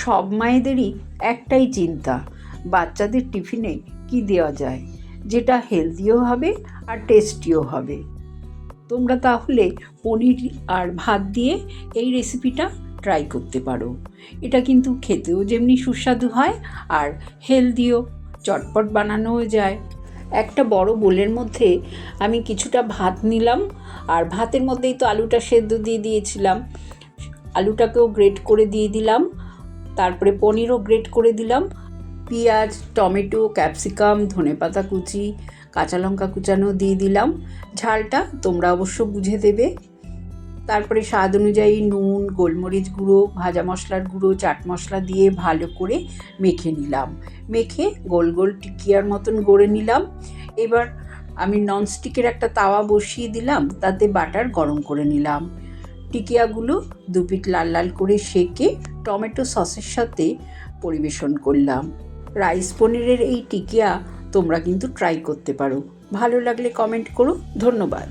সব মায়েদেরই একটাই চিন্তা, বাচ্চাদের টিফিনে কি দেওয়া যায় যেটা হেলদিও হবে আর টেস্টিও হবে। তোমরা তাহলে পনির আর ভাত দিয়ে এই রেসিপিটা ট্রাই করতে পারো। এটা কিন্তু খেতেও যেমনি সুস্বাদু হয় আর হেলদিও, চটপট বানানোও যায়। একটা বড় বোলের মধ্যে আমি কিছুটা ভাত নিলাম, আর ভাতের মধ্যেই তো আলুটা সেদ্ধ দিয়ে দিয়েছিলাম, আলুটাকেও গ্রেট করে দিয়ে দিলাম, তারপরে পনিরও গ্রেট করে দিলাম, পেঁয়াজ, টমেটো, ক্যাপসিকাম, ধনেপাতা কুচি, কাঁচা লঙ্কা কুচানো দিয়ে দিলাম। ঝালটা তোমরা অবশ্য বুঝে দেবে। তারপরে স্বাদ অনুযায়ী নুন, গোলমরিচ গুঁড়ো, ভাজা মশলার গুঁড়ো, চাট মশলা দিয়ে ভালো করে মেখে নিলাম। মেখে গোল গোল টিকিয়ার মতন গড়ে নিলাম। এবার আমি ননস্টিকের একটা তাওয়া বসিয়ে দিলাম, তাতে বাটার গরম করে নিলাম। টিকিয়াগুলো দুপিঠ লাল লাল করে সেঁকে টমেটো সসের সাথে পরিবেশন করলাম। রাইস পনিরের এই টিকিয়া তোমরা কিন্তু ট্রাই করতে পারো। ভালো লাগলে কমেন্ট করো। ধন্যবাদ।